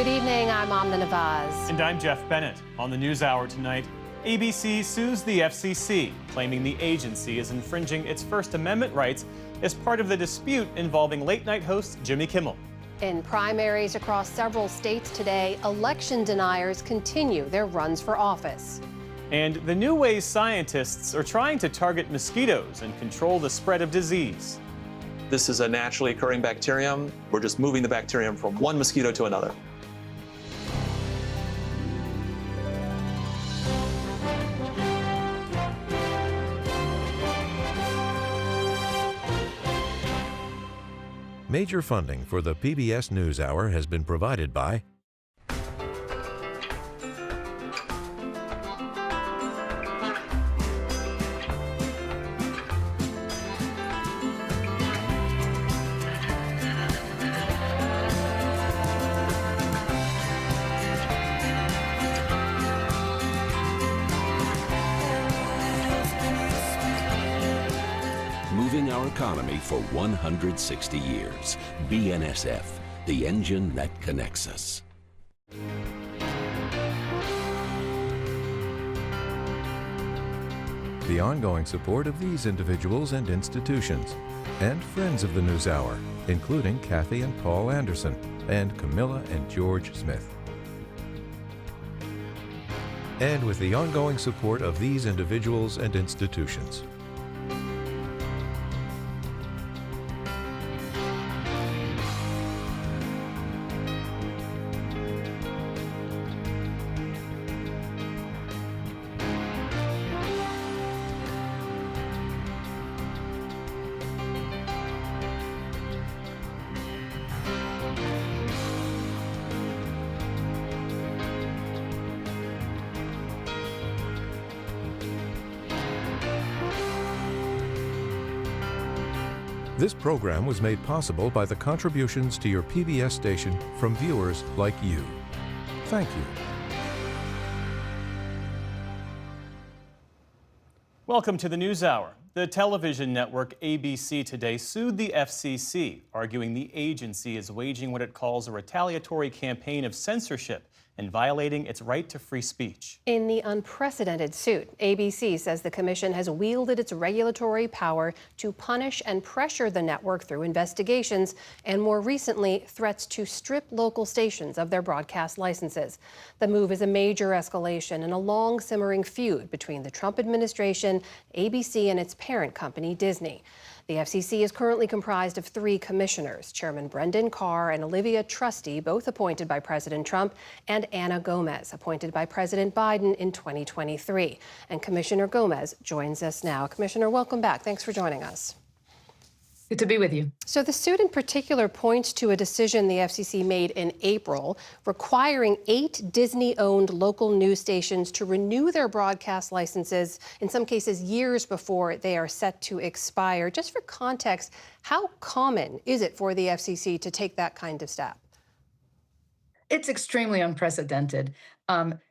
Good evening, I'm Amna Nawaz. And I'm Jeff Bennett. On the NewsHour tonight, ABC sues the FCC, claiming the agency is infringing its First Amendment rights as part of the dispute involving late-night host Jimmy Kimmel. In primaries across several states today, election deniers continue their runs for office. And the new ways scientists are trying to target mosquitoes and control the spread of disease. This is a naturally occurring bacterium. We're just moving the bacterium from one mosquito to another. Major funding for the PBS News Hour has been provided by moving our economy for 160 years. BNSF, the engine that connects us. the ongoing support of these individuals and institutions, and friends of the News Hour, including Kathy and Paul Anderson, and Camilla and George Smith. And with the ongoing support of these individuals and institutions. This program was made possible by the contributions to your PBS station from viewers like you. Thank you. Welcome to the NewsHour. The television network ABC today sued the FCC, arguing the agency is waging what it calls a retaliatory campaign of censorship and violating its right to free speech. In the unprecedented suit, ABC says the commission has wielded its regulatory power to punish and pressure the network through investigations and, more recently, threats to strip local stations of their broadcast licenses. The move is a major escalation in a long simmering feud between the Trump administration, ABC, and its parent company, Disney. The FCC is currently comprised of 3 commissioners, Chairman Brendan Carr and Olivia Trusty, both appointed by President Trump, and Anna Gomez, appointed by President Biden in 2023. And Commissioner Gomez joins us now. Commissioner, welcome back. Thanks for joining us. Good to be with you. So the suit in particular points to a decision the FCC made in April requiring 8 Disney-owned local news stations to renew their broadcast licenses, in some cases years before they are set to expire. Just for context, how common is it for the FCC to take that kind of step? It's extremely unprecedented.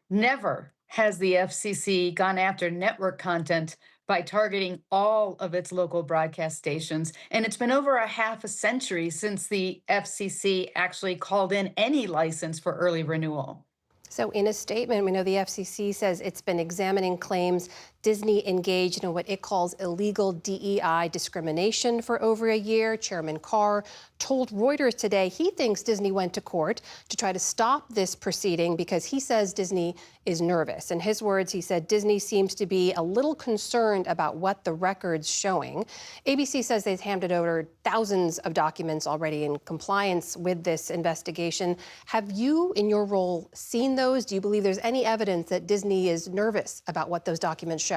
Never has the FCC gone after network content by targeting all of its local broadcast stations. And it's been over a half a century since the FCC actually called in any license for early renewal. So in a statement, we know the FCC says it's been examining claims Disney engaged in what it calls illegal DEI discrimination for over a year. Chairman Carr told Reuters today he thinks Disney went to court to try to stop this proceeding because he says Disney is nervous. In his words, he said Disney seems to be a little concerned about what the record's showing. ABC says they've handed over thousands of documents already in compliance with this investigation. Have you, in your role, seen those? Do you believe there's any evidence that Disney is nervous about what those documents show?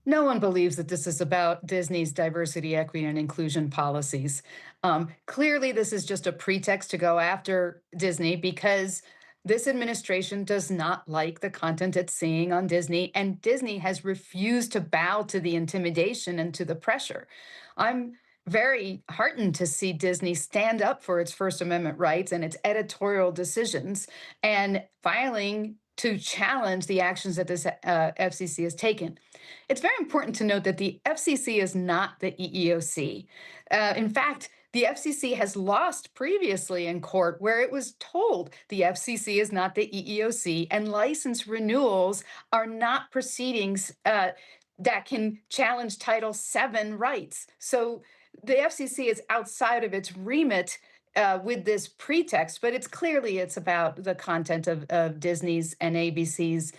No one believes that this is about Disney's diversity, equity, and inclusion policies. Clearly, this is just a pretext to go after Disney because this administration does not like the content it's seeing on Disney, and Disney has refused to bow to the intimidation and to the pressure. I'm very heartened to see Disney stand up for its First Amendment rights and its editorial decisions and filing to challenge the actions that this FCC has taken. It's very important to note that the FCC is not the EEOC. In fact, the FCC has lost previously in court where it was told the FCC is not the EEOC and license renewals are not proceedings that can challenge Title VII rights. So the FCC is outside of its remit with this pretext, but it's about the content of Disney's and ABC's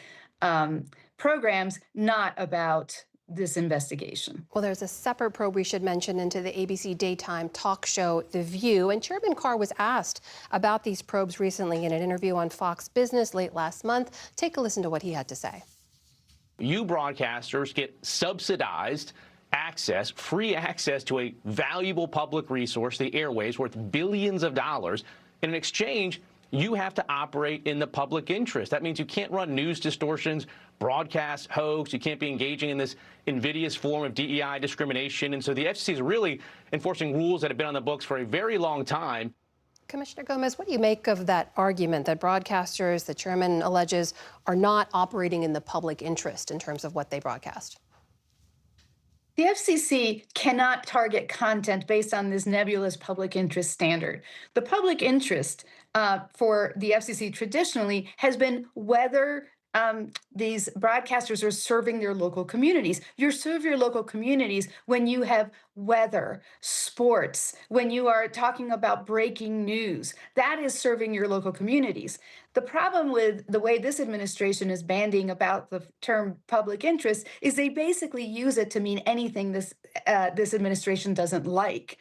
programs, not about this investigation. Well, there's a separate probe we should mention into the ABC daytime talk show, The View. And Chairman Carr was asked about these probes recently in an interview on Fox Business late last month. Take a listen to what he had to say. You broadcasters get subsidized access, free access to a valuable public resource, the airwaves, worth billions of dollars. In exchange, you have to operate in the public interest. That means you can't run news distortions, broadcast hoax. You can't be engaging in this invidious form of DEI discrimination. And so the FCC is really enforcing rules that have been on the books for a very long time. Commissioner Gomez, what do you make of that argument that broadcasters, the chairman alleges, are not operating in the public interest in terms of what they broadcast? The FCC cannot target content based on this nebulous public interest standard. The public interest for the FCC traditionally has been whether these broadcasters are serving their local communities. You serve your local communities when you have weather, sports, when you are talking about breaking news. That is serving your local communities. The problem with the way this administration is bandying about the term public interest is they basically use it to mean anything this administration doesn't like.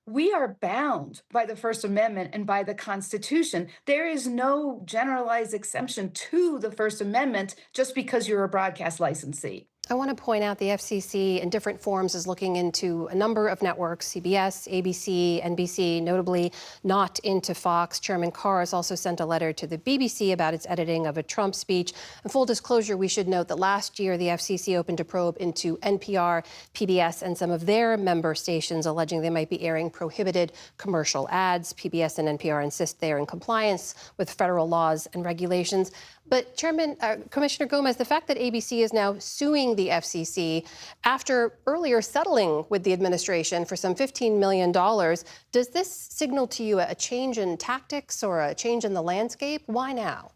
We are bound by the First Amendment and by the Constitution. There is no generalized exemption to the First Amendment just because you're a broadcast licensee. I want to point out the FCC in different forms is looking into a number of networks, CBS, ABC, NBC, notably not into Fox. Chairman Carr has also sent a letter to the BBC about its editing of a Trump speech. And full disclosure, we should note that last year the FCC opened a probe into NPR, PBS, and some of their member stations, alleging they might be airing prohibited commercial ads. PBS and NPR insist they are in compliance with federal laws and regulations. But Commissioner Gomez, the fact that ABC is now suing the FCC after earlier settling with the administration for some $15 million, does this signal to you a change in tactics or a change in the landscape? Why now?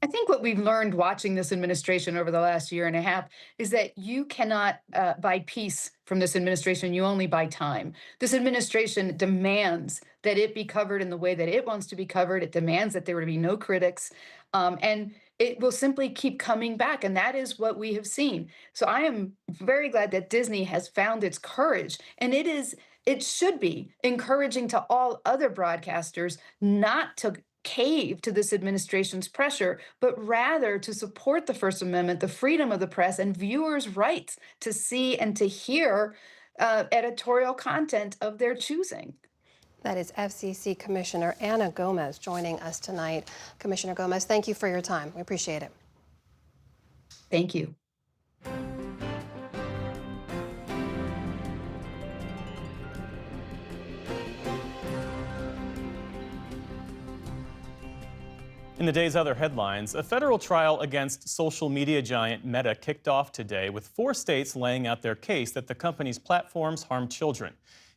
I think what we've learned watching this administration over the last year and a half is that you cannot buy peace from this administration. You only buy time. This administration demands that it be covered in the way that it wants to be covered. It demands that there would be no critics. And it will simply keep coming back. And that is what we have seen. So I am very glad that Disney has found its courage. And it should be encouraging to all other broadcasters not to cave to this administration's pressure, but rather to support the First Amendment, the freedom of the press, and viewers' rights to see and to hear editorial content of their choosing. That is FCC Commissioner Ana Gomez joining us tonight. Commissioner Gomez, thank you for your time. We appreciate it. Thank you. In the day's other headlines, a federal trial against social media giant Meta kicked off today with 4 states laying out their case that the company's platforms harm children.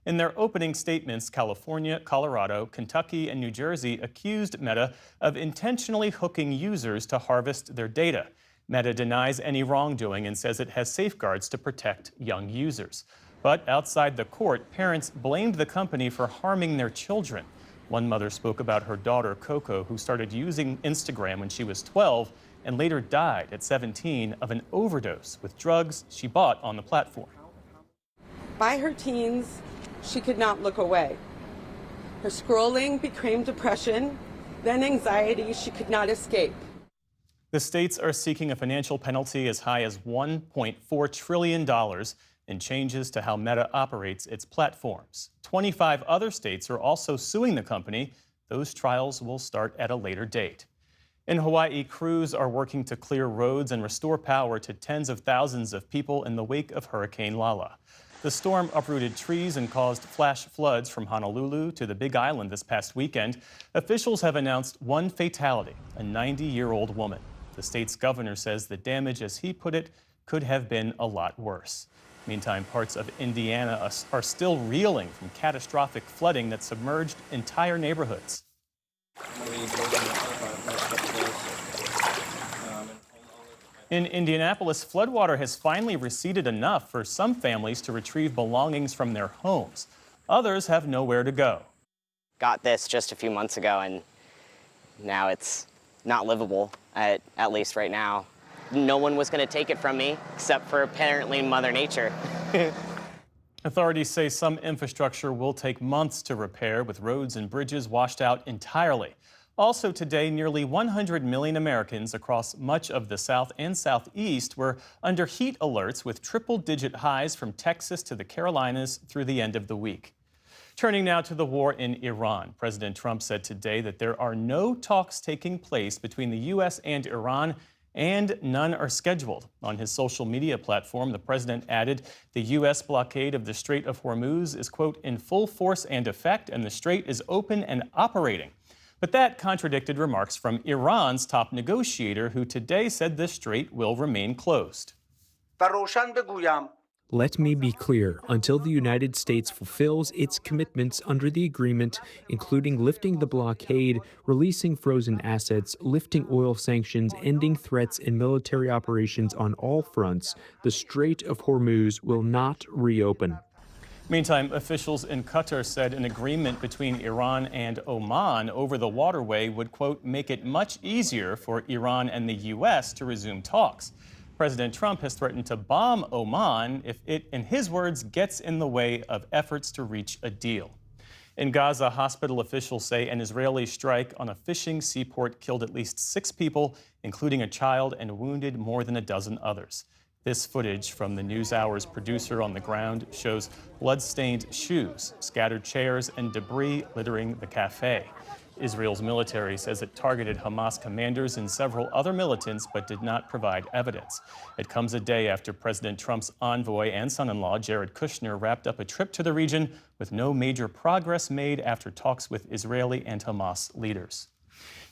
In their opening statements, California, Colorado, Kentucky, and New Jersey accused Meta of intentionally hooking users to harvest their data. Meta denies any wrongdoing and says it has safeguards to protect young users. But outside the court, parents blamed the company for harming their children. One mother spoke about her daughter, Coco, who started using Instagram when she was 12 and later died at 17 of an overdose with drugs she bought on the platform. By her teens, she could not look away. Her scrolling became depression, then anxiety she could not escape. The states are seeking a financial penalty as high as $1.4 trillion and changes to how Meta operates its platforms. 25 other states are also suing the company. Those trials will start at a later date. In Hawaii, crews are working to clear roads and restore power to tens of thousands of people in the wake of Hurricane Lala. The storm uprooted trees and caused flash floods from Honolulu to the Big Island this past weekend. Officials have announced one fatality, a 90-year-old woman. The state's governor says the damage, as he put it, could have been a lot worse. Meantime, parts of Indiana are still reeling from catastrophic flooding that submerged entire neighborhoods. In Indianapolis, floodwater has finally receded enough for some families to retrieve belongings from their homes. Others have nowhere to go. Got this just a few months ago, and now it's not livable, at least right now. No one was going to take it from me, except for apparently Mother Nature. Authorities say some infrastructure will take months to repair, with roads and bridges washed out entirely. Also today, nearly 100 million Americans across much of the South and Southeast were under heat alerts, with triple-digit highs from Texas to the Carolinas through the end of the week. Turning now to the war in Iran, President Trump said today that there are no talks taking place between the U.S. and Iran, and none are scheduled. On his social media platform, the president added the U.S. blockade of the Strait of Hormuz is, quote, in full force and effect, and the strait is open and operating. But that contradicted remarks from Iran's top negotiator, who today said the strait will remain closed. Let me be clear, until the United States fulfills its commitments under the agreement, including lifting the blockade, releasing frozen assets, lifting oil sanctions, ending threats and military operations on all fronts, the Strait of Hormuz will not reopen. Meantime, officials in Qatar said an agreement between Iran and Oman over the waterway would, quote, make it much easier for Iran and the U.S. to resume talks. President Trump has threatened to bomb Oman if it, in his words, gets in the way of efforts to reach a deal. In Gaza, hospital officials say an Israeli strike on a fishing seaport killed at least 6 people, including a child, and wounded more than a dozen others. This footage from the NewsHour's producer on the ground shows blood-stained shoes, scattered chairs, and debris littering the cafe. Israel's military says it targeted Hamas commanders and several other militants, but did not provide evidence. It comes a day after President Trump's envoy and son-in-law, Jared Kushner, wrapped up a trip to the region with no major progress made after talks with Israeli and Hamas leaders.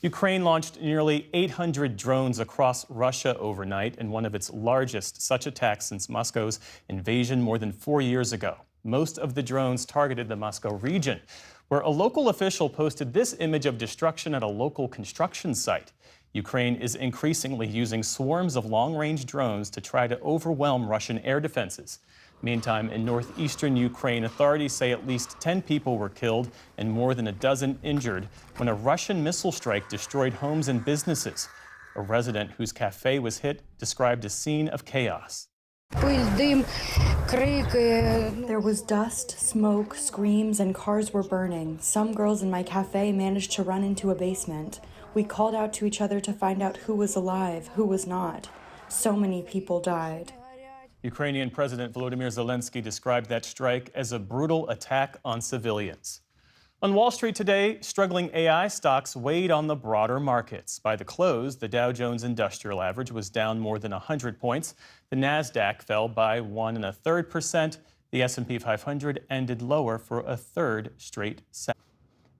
Ukraine launched nearly 800 drones across Russia overnight in one of its largest such attacks since Moscow's invasion more than 4 years ago. Most of the drones targeted the Moscow region, where a local official posted this image of destruction at a local construction site. Ukraine is increasingly using swarms of long-range drones to try to overwhelm Russian air defenses. Meantime, in northeastern Ukraine, authorities say at least 10 people were killed and more than a dozen injured when a Russian missile strike destroyed homes and businesses. A resident whose cafe was hit described a scene of chaos. There was dust, smoke, screams, and cars were burning. Some girls in my cafe managed to run into a basement. We called out to each other to find out who was alive, who was not. So many people died. Ukrainian President Volodymyr Zelensky described that strike as a brutal attack on civilians. On Wall Street today, struggling AI stocks weighed on the broader markets. By the close, the Dow Jones Industrial Average was down more than 100 points. The NASDAQ fell by 1.33%. The S&P 500 ended lower for a third straight session.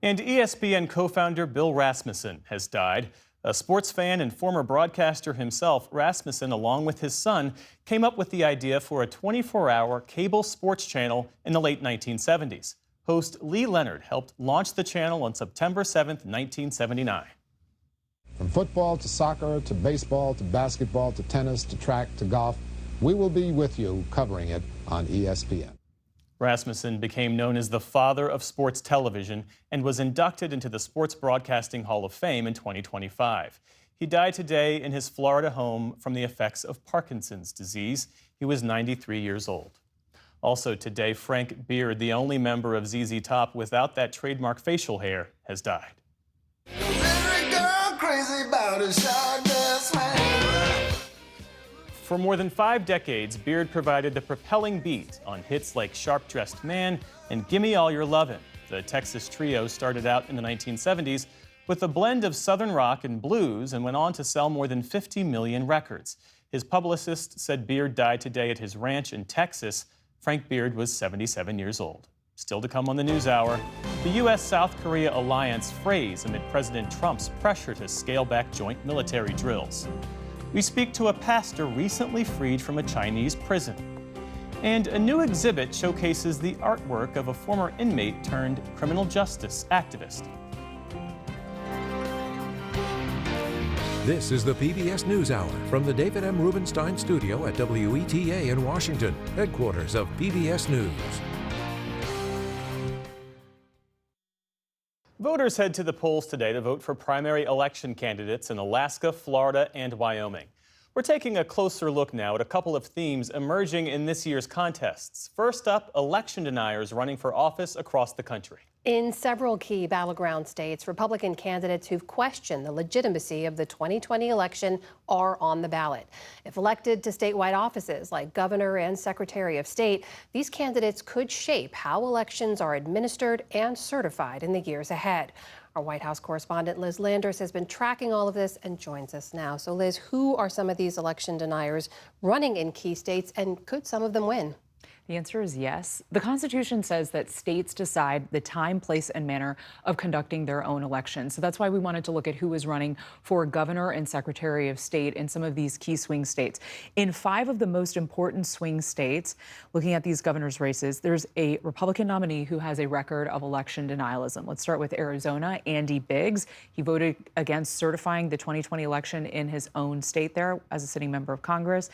And ESPN co-founder Bill Rasmussen has died. A sports fan and former broadcaster himself, Rasmussen, along with his son, came up with the idea for a 24-hour cable sports channel in the late 1970s. Host Lee Leonard helped launch the channel on September 7, 1979. From football to soccer to baseball to basketball to tennis to track to golf, we will be with you covering it on ESPN. Rasmussen became known as the father of sports television and was inducted into the Sports Broadcasting Hall of Fame in 2025. He died today in his Florida home from the effects of Parkinson's disease. He was 93 years old. Also today, Frank Beard, the only member of ZZ Top without that trademark facial hair, has died. For more than 5 decades, Beard provided the propelling beat on hits like Sharp Dressed Man and Gimme All Your Lovin'. The Texas trio started out in the 1970s with a blend of Southern rock and blues and went on to sell more than 50 million records. His publicist said Beard died today at his ranch in Texas. Frank Beard was 77 years old. Still to come on the NewsHour, the U.S.-South Korea alliance frays amid President Trump's pressure to scale back joint military drills. We speak to a pastor recently freed from a Chinese prison. And a new exhibit showcases the artwork of a former inmate turned criminal justice activist. This is the PBS NewsHour from the David M. Rubenstein studio at WETA in Washington, headquarters of PBS News. Voters head to the polls today to vote for primary election candidates in Alaska, Florida, and Wyoming. We're taking a closer look now at a couple of themes emerging in this year's contests. First up, election deniers running for office across the country. In several key battleground states, Republican candidates who've questioned the legitimacy of the 2020 election are on the ballot. If elected to statewide offices like governor and secretary of state, these candidates could shape how elections are administered and certified in the years ahead. Our White House correspondent Liz Landers has been tracking all of this and joins us now. So Liz, who are some of these election deniers running in key states, and could some of them win? The answer is yes. The Constitution says that states decide the time, place, and manner of conducting their own elections. So that's why we wanted to look at who is running for governor and secretary of state in some of these key swing states. In 5 of the most important swing states, looking at these governor's races, there's a Republican nominee who has a record of election denialism. Let's start with Arizona, Andy Biggs. He voted against certifying the 2020 election in his own state there as a sitting member of Congress.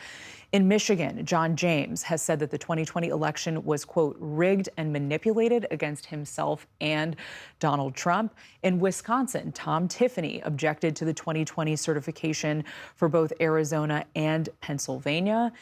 In Michigan, John James has said that the 2020 election was, quote, rigged and manipulated against himself and Donald Trump. In Wisconsin, Tom Tiffany objected to the 2020 certification for both Arizona and Pennsylvania.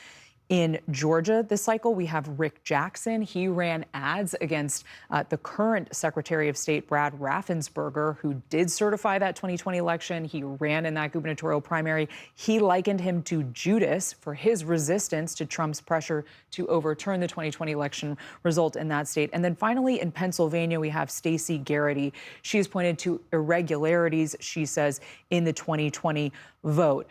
In Georgia this cycle, we have Rick Jackson. He ran ads against the current Secretary of State, Brad Raffensperger, who did certify that 2020 election. He ran in that gubernatorial primary. He likened him to Judas for his resistance to Trump's pressure to overturn the 2020 election result in that state. And then finally, in Pennsylvania, we have Stacey Garrity. She has pointed to irregularities, she says, in the 2020 vote.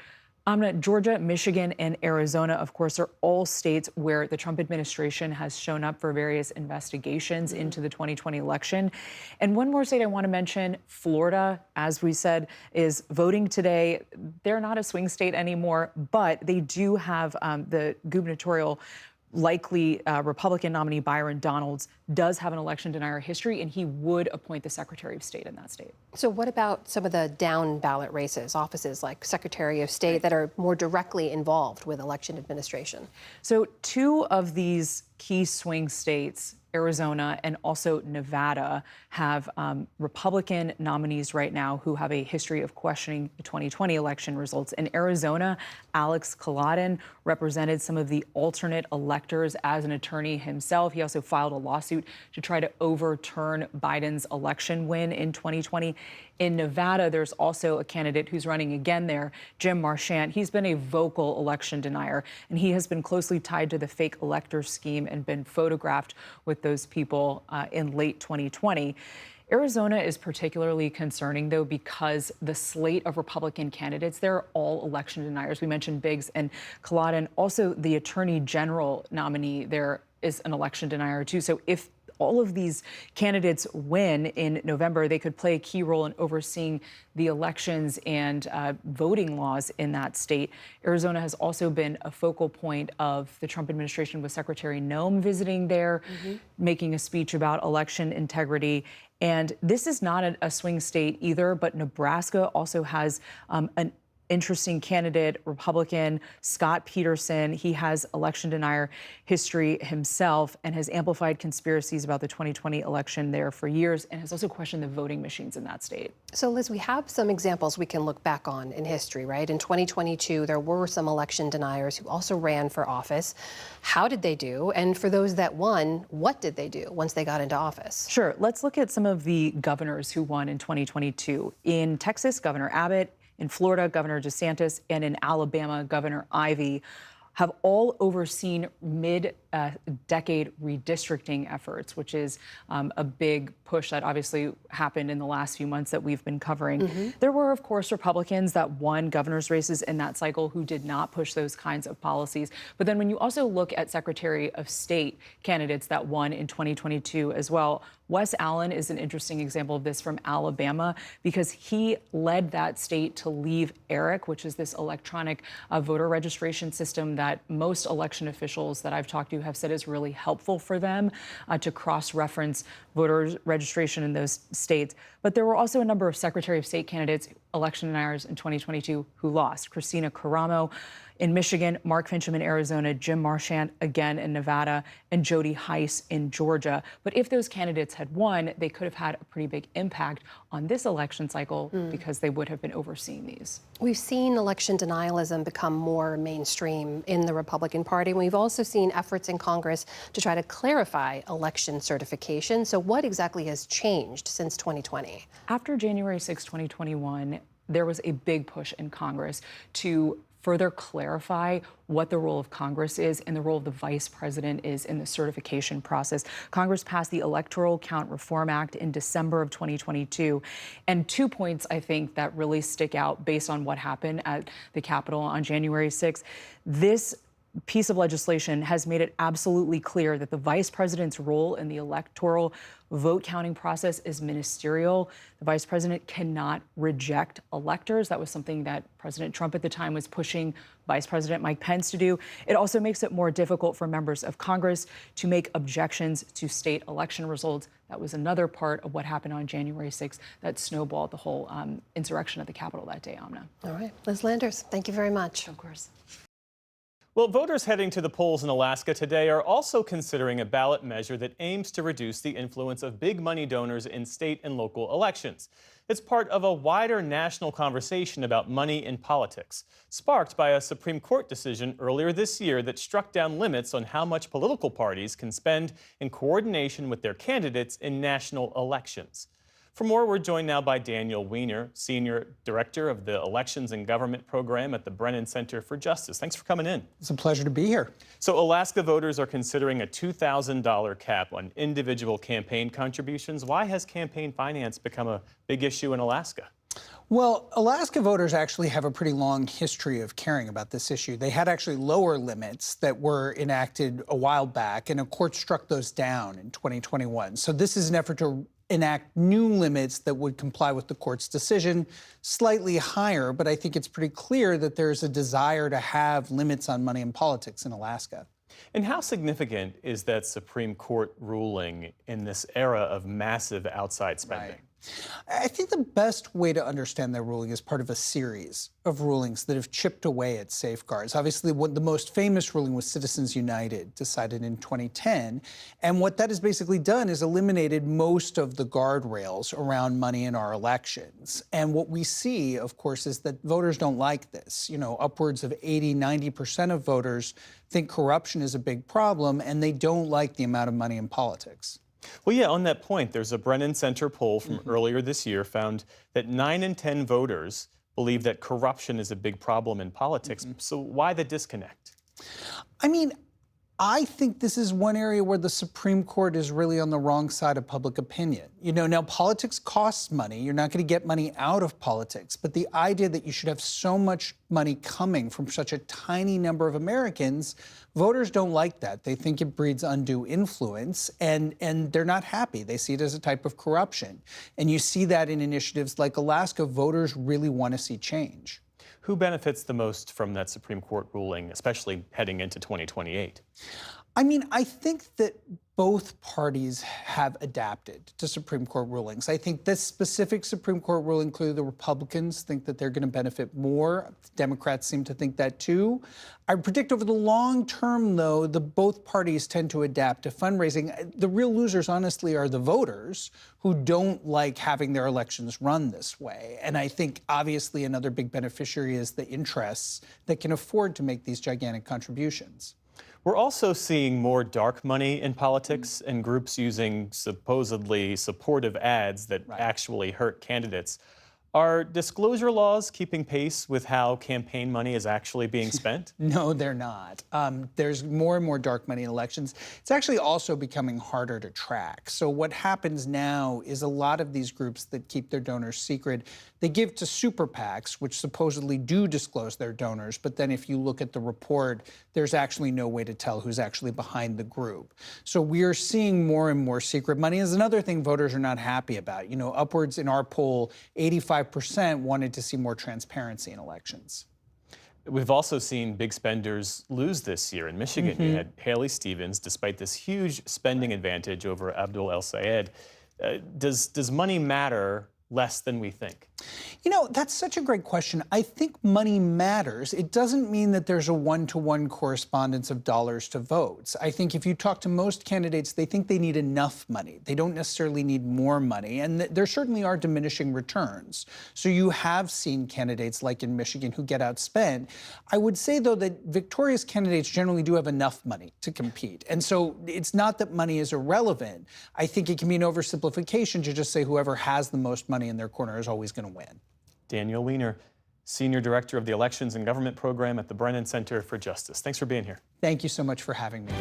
Georgia, Michigan, and Arizona, of course, are all states where the Trump administration has shown up for various investigations into the 2020 election. And one more state I want to mention, Florida, as we said, is voting today. They're not a swing state anymore, but they do have the gubernatorial likely Republican nominee Byron Donalds does have an election denier history, and he would appoint the Secretary of State in that state. So what about some of the down ballot races, offices like Secretary of State that are more directly involved with election administration? So 2 of these key swing states, Arizona and also Nevada, have Republican nominees right now who have a history of questioning the 2020 election results. In Arizona, Alex Culloden represented some of the alternate electors as an attorney himself. He also filed a lawsuit to try to overturn Biden's election win in 2020. In Nevada, there's also a candidate who's running again there, Jim Marchant. He's been a vocal election denier, and he has been closely tied to the fake elector scheme and been photographed with those people in late 2020. Arizona is particularly concerning, though, because the slate of Republican candidates, they're all election deniers. We mentioned Biggs and Culloden. Also, the attorney general nominee there is an election denier, too. So if all of these candidates win in November, they could play a key role in overseeing the elections and voting laws in that state. Arizona has also been a focal point of the Trump administration, with Secretary Noem visiting there, making a speech about election integrity. And this is not a swing state either, but Nebraska also has an interesting candidate, Republican Scott Peterson. He has election denier history himself and has amplified conspiracies about the 2020 election there for years, and has also questioned the voting machines in that state. So, Liz, we have some examples we can look back on in history, right? In 2022, there were some election deniers who also ran for office. How did they do? And for those that won, what did they do once they got into office? Sure. Let's look at some of the governors who won in 2022. In Texas, Governor Abbott. In Florida, Governor DeSantis, and in Alabama, Governor Ivey. have all overseen mid-decade redistricting efforts, which is a big push that obviously happened in the last few months that we've been covering. There were, of course, Republicans that won governor's races in that cycle who did not push those kinds of policies. But then when you also look at Secretary of State candidates that won in 2022 as well, Wes Allen is an interesting example of this from Alabama because he led that state to leave ERIC, which is this electronic voter registration system that most election officials that I've talked to have said is really helpful for them to cross-reference voter registration in those states. But there were also a number of Secretary of State candidates, electioneers in 2022, who lost. Christina Caramo in Michigan, Mark Finchem in Arizona, Jim Marchant again in Nevada, and Jody Heiss in Georgia. But if those candidates had won, they could have had a pretty big impact on this election cycle because they would have been overseeing these. We've seen election denialism become more mainstream in the Republican Party. We've also seen efforts in Congress to try to clarify election certification. So what exactly has changed since 2020? After January 6, 2021, there was a big push in Congress to further clarify what the role of Congress is and the role of the vice president is in the certification process. Congress passed the Electoral Count Reform Act in December of 2022. And 2 points, I think, that really stick out based on what happened at the Capitol on January 6th. This piece of legislation has made it absolutely clear that the vice president's role in the electoral vote counting process is ministerial. The vice president cannot reject electors. That was something that President Trump at the time was pushing Vice President Mike Pence to do. It also makes it more difficult for members of Congress to make objections to state election results. That was another part of what happened on January 6th that snowballed the whole insurrection at the Capitol that day, Amna. All right. Liz Landers, thank you very much. Of course. Well, voters heading to the polls in Alaska today are also considering a ballot measure that aims to reduce the influence of big money donors in state and local elections. It's part of a wider national conversation about money in politics, sparked by a Supreme Court decision earlier this year that struck down limits on how much political parties can spend in coordination with their candidates in national elections. For more, we're joined now by Daniel Weiner, Senior Director of the Elections and Government Program at the Brennan Center for Justice. Thanks for coming in. It's a pleasure to be here. So Alaska voters are considering a $2,000 cap on individual campaign contributions. Why has campaign finance become a big issue in Alaska? Well, Alaska voters actually have a pretty long history of caring about this issue. They had actually lower limits that were enacted a while back, and a court struck those down in 2021. So this is an effort to enact new limits that would comply with the court's decision, slightly higher, but I think it's pretty clear that there's a desire to have limits on money in politics in Alaska. And how significant is that Supreme Court ruling in this era of massive outside spending? Right. I think the best way to understand that ruling is part of a series of rulings that have chipped away at safeguards. Obviously, the most famous ruling was Citizens United, decided in 2010. And what that has basically done is eliminated most of the guardrails around money in our elections. And what we see, of course, is that voters don't like this. You know, upwards of 80–90% of voters think corruption is a big problem, and they don't like the amount of money in politics. Well, yeah, on that point, there's a Brennan Center poll from earlier this year found that 9 in 10 voters believe that corruption is a big problem in politics. So why the disconnect? I mean, I think this is one area where the Supreme Court is really on the wrong side of public opinion. You know, now politics costs money. You're not going to get money out of politics. But the idea that you should have so much money coming from such a tiny number of Americans, voters don't like that. They think it breeds undue influence, and they're not happy. They see it as a type of corruption. And you see that in initiatives like Alaska. Voters really want to see change. Who benefits the most from that Supreme Court ruling, especially heading into 2028? I mean, I think that both parties have adapted to Supreme Court rulings. I think this specific Supreme Court ruling, clearly the Republicans think that they're going to benefit more. The Democrats seem to think that too. I predict over the long term, though, both parties tend to adapt to fundraising. The real losers, honestly, are the voters who don't like having their elections run this way. And I think, obviously, another big beneficiary is the interests that can afford to make these gigantic contributions. We're also seeing more dark money in politics and groups using supposedly supportive ads that actually hurt candidates. Are disclosure laws keeping pace with how campaign money is actually being spent? No, they're not. There's more and more dark money in elections. It's actually also becoming harder to track. So what happens now is a lot of these groups that keep their donors secret, they give to super PACs, which supposedly do disclose their donors. But then if you look at the report, there's actually no way to tell who's actually behind the group. So we are seeing more and more secret money. Is another thing voters are not happy about. You know, upwards in our poll, 85% wanted to see more transparency in elections. We've also seen big spenders lose this year. In Michigan, you had Haley Stevens, despite this huge spending advantage over Abdul El Sayed. Does money matter less than we think? You know, that's such a great question. I think money matters. It doesn't mean that there's a one-to-one correspondence of dollars to votes. I think if you talk to most candidates, they think they need enough money. They don't necessarily need more money. And there certainly are diminishing returns. So you have seen candidates like in Michigan who get outspent. I would say, though, that victorious candidates generally do have enough money to compete. And so it's not that money is irrelevant. I think it can be an oversimplification to just say whoever has the most money in their corner is always going to win. Daniel Weiner, Senior Director of the Elections and Government Program at the Brennan Center for Justice. Thanks for being here. Thank you so much for having me.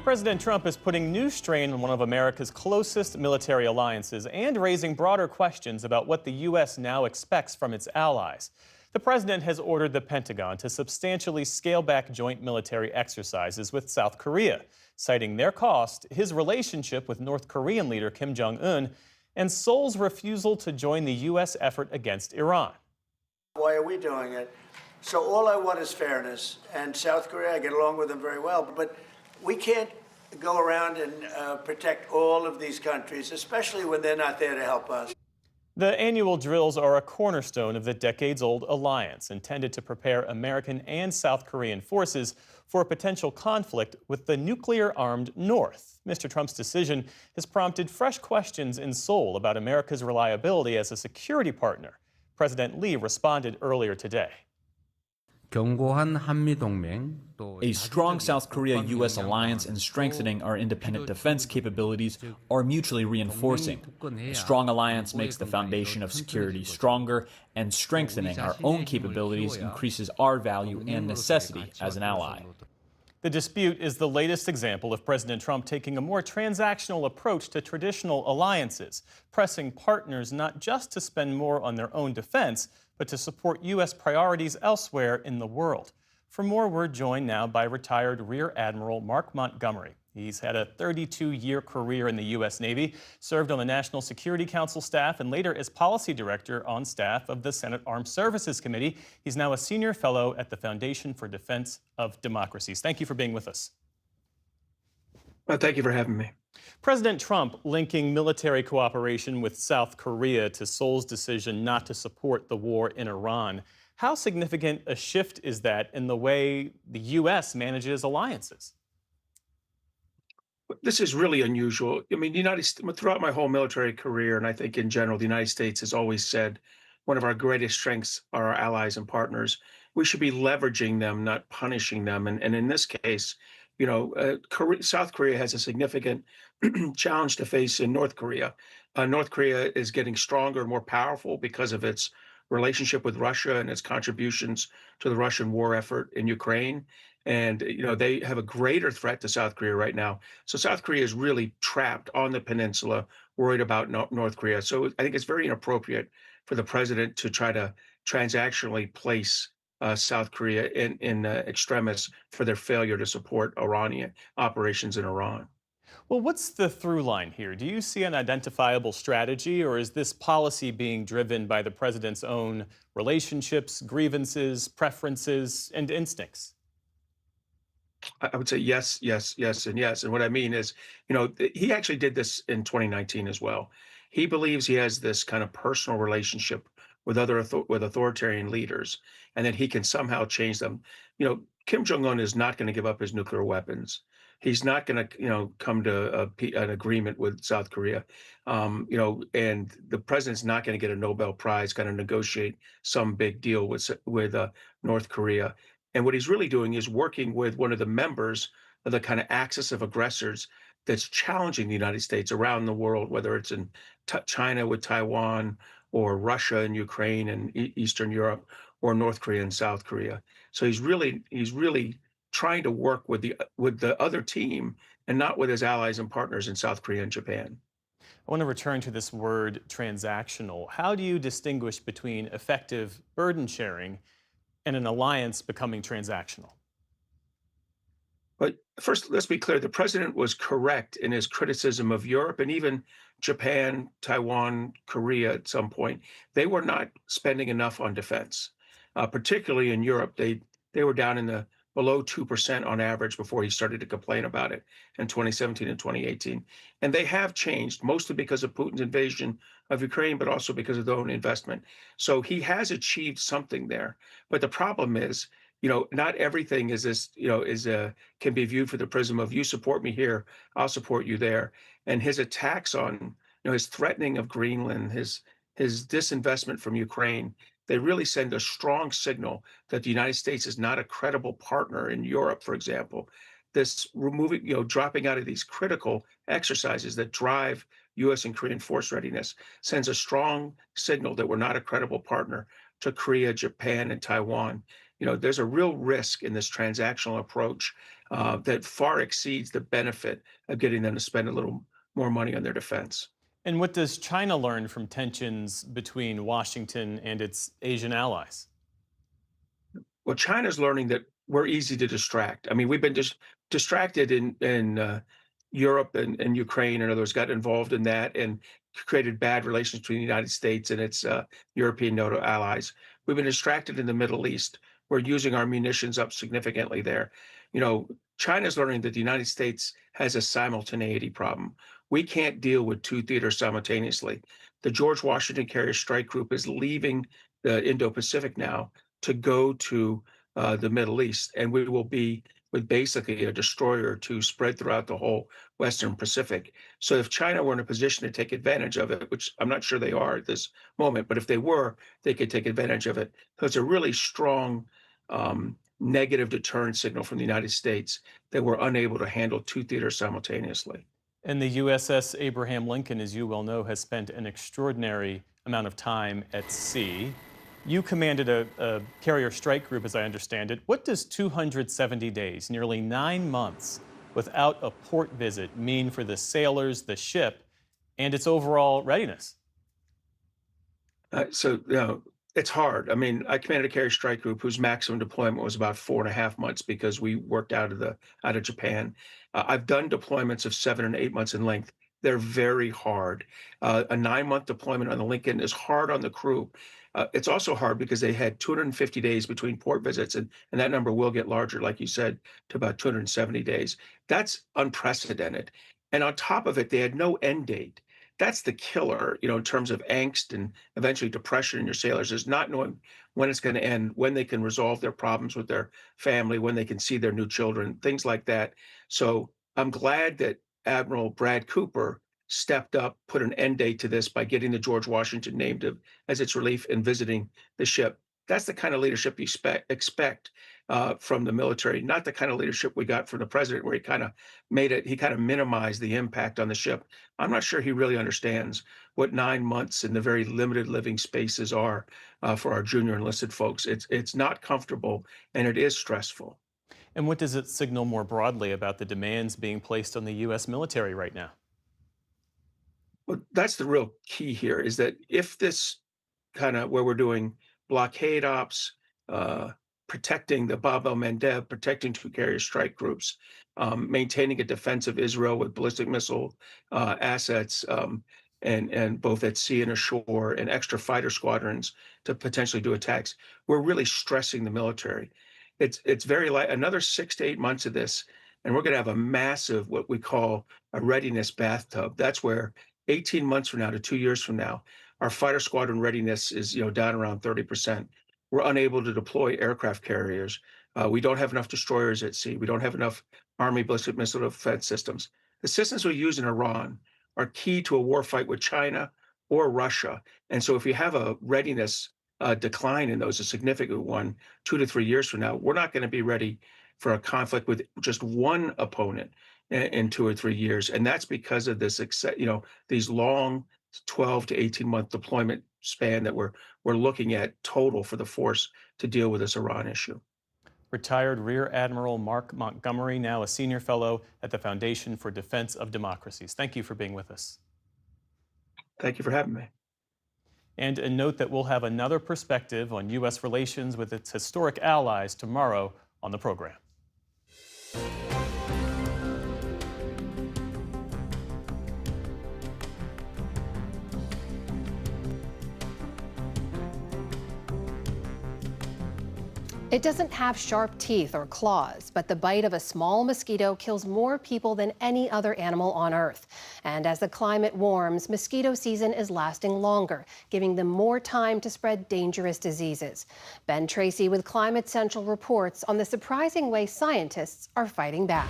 President Trump is putting new strain on one of America's closest military alliances and raising broader questions about what the U.S. now expects from its allies. The president has ordered the Pentagon to substantially scale back joint military exercises with South Korea, citing their cost, his relationship with North Korean leader Kim Jong-un, and Seoul's refusal to join the U.S. effort against Iran. Why are we doing it? So all I want is fairness. And South Korea, I get along with them very well, but we can't go around and protect all of these countries, especially when they're not there to help us. The annual drills are a cornerstone of the decades-old alliance, intended to prepare American and South Korean forces for a potential conflict with the nuclear-armed North. Mr. Trump's decision has prompted fresh questions in Seoul about America's reliability as a security partner. President Lee responded earlier today. A strong South Korea-U.S. alliance and strengthening our independent defense capabilities are mutually reinforcing. A strong alliance makes the foundation of security stronger, and strengthening our own capabilities increases our value and necessity as an ally. The dispute is the latest example of President Trump taking a more transactional approach to traditional alliances, pressing partners not just to spend more on their own defense, but to support U.S. priorities elsewhere in the world. For more, we're joined now by retired Rear Admiral Mark Montgomery. He's had a 32-year career in the U.S. Navy, served on the National Security Council staff, and later as policy director on staff of the Senate Armed Services Committee. He's now a senior fellow at the Foundation for Defense of Democracies. Thank you for being with us. Thank you for having me. President Trump linking military cooperation with South Korea to Seoul's decision not to support the war in Iran. How significant a shift is that in the way the U.S. manages alliances? This is really unusual. I mean, throughout my whole military career, and I think in general, the United States has always said one of our greatest strengths are our allies and partners. We should be leveraging them, not punishing them. And in this case, you know, South Korea has a significant challenge to face in North Korea. North Korea is getting stronger and more powerful because of its relationship with Russia and its contributions to the Russian war effort in Ukraine. And, you know, they have a greater threat to South Korea right now. So South Korea is really trapped on the peninsula, worried about North Korea. So I think it's very inappropriate for the president to try to transactionally place South Korea in extremis for their failure to support Iranian operations in Iran. Well, what's the through line here? Do you see an identifiable strategy, or is this policy being driven by the president's own relationships, grievances, preferences, and instincts? I would say yes, yes, yes, and yes. And what I mean is, you know, he actually did this in 2019 as well. He believes he has this kind of personal relationship with with authoritarian leaders, and that he can somehow change them. You know, Kim Jong-un is not going to give up his nuclear weapons. He's not going to, you know, come to an agreement with South Korea. You know, and the president's not going to get a Nobel Prize, going to negotiate some big deal with North Korea. And what he's really doing is working with one of the members of the kind of axis of aggressors that's challenging the United States around the world, whether it's in China with Taiwan, or Russia and Ukraine and Eastern Europe, or North Korea and South Korea. So he's really trying to work with the other team and not with his allies and partners in South Korea and Japan. I want to return to this word transactional. How do you distinguish between effective burden sharing and an alliance becoming transactional? But first, let's be clear, the president was correct in his criticism of Europe and even Japan, Taiwan, Korea at some point. They were not spending enough on defense, particularly in Europe. They were down in the below 2% on average before he started to complain about it in 2017 and 2018. And they have changed, mostly because of Putin's invasion of Ukraine, but also because of their own investment. So he has achieved something there. But the problem is, not everything is this, can be viewed through the prism of you support me here, I'll support you there. And his attacks on, his threatening of Greenland, his disinvestment from Ukraine, they really send a strong signal that the United States is not a credible partner in Europe, for example. This removing, dropping out of these critical exercises that drive US and Korean force readiness sends a strong signal that we're not a credible partner to Korea, Japan, and Taiwan. There's a real risk in this transactional approach that far exceeds the benefit of getting them to spend a little more money on their defense. And what does China learn from tensions between Washington and its Asian allies? Well, China's learning that we're easy to distract. I mean, we've been distracted in Europe and Ukraine and others got involved in that and created bad relations between the United States and its European NATO allies. We've been distracted in the Middle East. We're using our munitions up significantly there. China's learning that the United States has a simultaneity problem. We can't deal with two theaters simultaneously. The George Washington Carrier Strike Group is leaving the Indo-Pacific now to go to the Middle East, and we will be with basically a destroyer to spread throughout the whole Western Pacific. So if China were in a position to take advantage of it, which I'm not sure they are at this moment, but if they were, they could take advantage of it. So it's a really strong negative deterrent signal from the United States that we're unable to handle two theaters simultaneously. And the USS Abraham Lincoln, as you well know, has spent an extraordinary amount of time at sea. You commanded a carrier strike group, as I understand it. What does 270 days, nearly 9 months, without a port visit mean for the sailors, the ship, and its overall readiness? It's hard. I mean, I commanded a carrier strike group whose maximum deployment was about 4.5 months because we worked out of Japan. I've done deployments of 7 and 8 months in length. They're very hard. A 9-month deployment on the Lincoln is hard on the crew. It's also hard because they had 250 days between port visits, and that number will get larger, like you said, to about 270 days. That's unprecedented. And on top of it, they had no end date. That's the killer, in terms of angst and eventually depression in your sailors, is not knowing when it's going to end, when they can resolve their problems with their family, when they can see their new children, things like that. So I'm glad that Admiral Brad Cooper stepped up, put an end date to this by getting the George Washington named as its relief and visiting the ship. That's the kind of leadership you expect from the military, not the kind of leadership we got from the president, where he kind of minimized the impact on the ship. I'm not sure he really understands what 9 months in the very limited living spaces are for our junior enlisted folks. It's not comfortable, and it is stressful. And what does it signal more broadly about the demands being placed on the U.S. military right now? Well, that's the real key here, is that if this kind of where we're doing blockade ops, protecting the Bab el-Mandeb, protecting two carrier strike groups, maintaining a defense of Israel with ballistic missile assets, and both at sea and ashore, and extra fighter squadrons to potentially do attacks. We're really stressing the military. It's very light. Another 6 to 8 months of this, and we're going to have a massive, what we call a readiness bathtub. That's where 18 months from now to 2 years from now, our fighter squadron readiness is down around 30%. We're unable to deploy aircraft carriers. We don't have enough destroyers at sea. We don't have enough Army ballistic missile defense systems. The systems we use in Iran are key to a war fight with China or Russia. And so if you have a readiness decline in those, a significant one, 2 to 3 years from now, we're not going to be ready for a conflict with just one opponent in 2 or 3 years. And that's because of this, these long 12 to 18-month deployment span that we're looking at total for the force to deal with this Iran issue. Retired Rear Admiral Mark Montgomery, now a senior fellow at the Foundation for Defense of Democracies. Thank you for being with us. Thank you for having me. And a note that we'll have another perspective on U.S. relations with its historic allies tomorrow on the program. It doesn't have sharp teeth or claws, but the bite of a small mosquito kills more people than any other animal on Earth. And as the climate warms, mosquito season is lasting longer, giving them more time to spread dangerous diseases. Ben Tracy with Climate Central reports on the surprising way scientists are fighting back.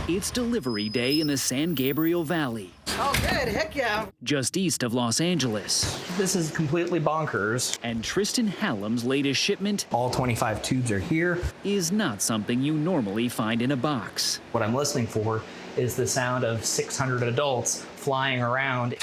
It's delivery day in the San Gabriel Valley. Oh, good. Heck yeah. Just east of Los Angeles. This is completely bonkers. And Tristan Hallam's latest shipment, all 25 tubes are here, is not something you normally find in a box. What I'm listening for is the sound of 600 adults flying around.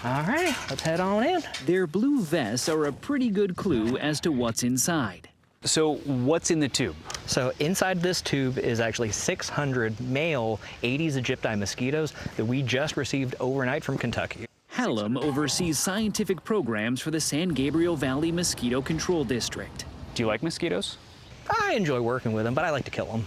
All right, let's head on in. Their blue vests are a pretty good clue as to what's inside. So what's in the tube? So inside this tube is actually 600 male Aedes aegypti mosquitoes that we just received overnight from Kentucky. Hallam oversees scientific programs for the San Gabriel Valley Mosquito Control District. Do you like mosquitoes? I enjoy working with them, but I like to kill them.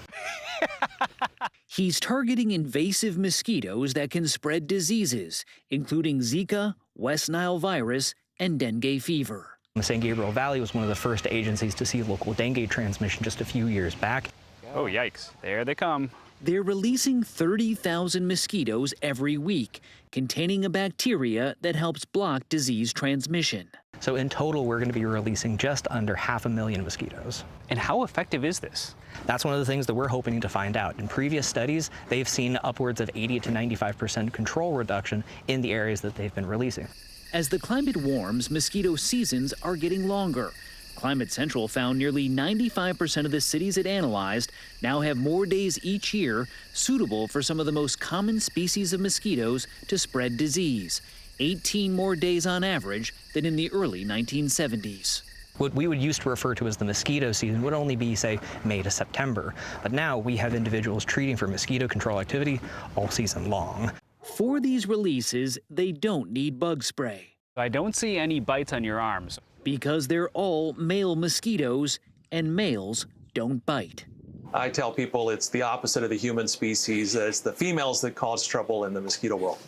He's targeting invasive mosquitoes that can spread diseases, including Zika, West Nile virus, and dengue fever. The San Gabriel Valley was one of the first agencies to see local dengue transmission just a few years back. Oh, yikes. There they come. They're releasing 30,000 mosquitoes every week, containing a bacteria that helps block disease transmission. So in total, we're going to be releasing just under 500,000 mosquitoes. And how effective is this? That's one of the things that we're hoping to find out. In previous studies, they've seen upwards of 80 to 95% control reduction in the areas that they've been releasing. As the climate warms, mosquito seasons are getting longer. Climate Central found nearly 95% of the cities it analyzed now have more days each year suitable for some of the most common species of mosquitoes to spread disease, 18 more days on average than in the early 1970s. What we would used to refer to as the mosquito season would only be, say, May to September. But now we have individuals treating for mosquito control activity all season long. For these releases, they don't need bug spray. I don't see any bites on your arms. Because they're all male mosquitoes, and males don't bite. I tell people it's the opposite of the human species. It's the females that cause trouble in the mosquito world.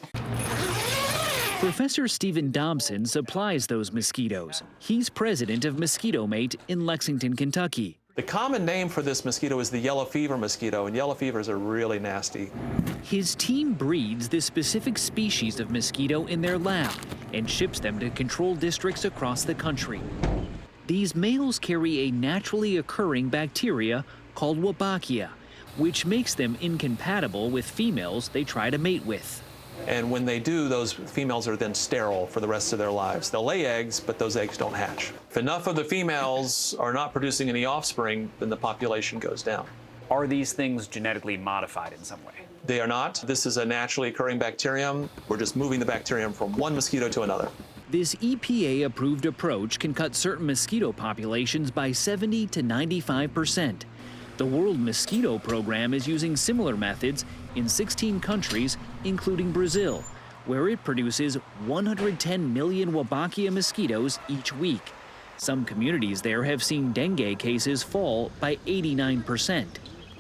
Professor Stephen Dobson supplies those mosquitoes. He's president of Mosquito Mate in Lexington, Kentucky. The common name for this mosquito is the yellow fever mosquito, and yellow fevers are really nasty. His team breeds this specific species of mosquito in their lab and ships them to control districts across the country. These males carry a naturally occurring bacteria called Wolbachia, which makes them incompatible with females they try to mate with. And when they do, those females are then sterile for the rest of their lives. They'll lay eggs, but those eggs don't hatch. If enough of the females are not producing any offspring, then the population goes down. Are these things genetically modified in some way? They are not. This is a naturally occurring bacterium. We're just moving the bacterium from one mosquito to another. This EPA-approved approach can cut certain mosquito populations by 70 to 95%. The World Mosquito Program is using similar methods in 16 countries, including Brazil, where it produces 110 million Wolbachia mosquitoes each week. Some communities there have seen dengue cases fall by 89%.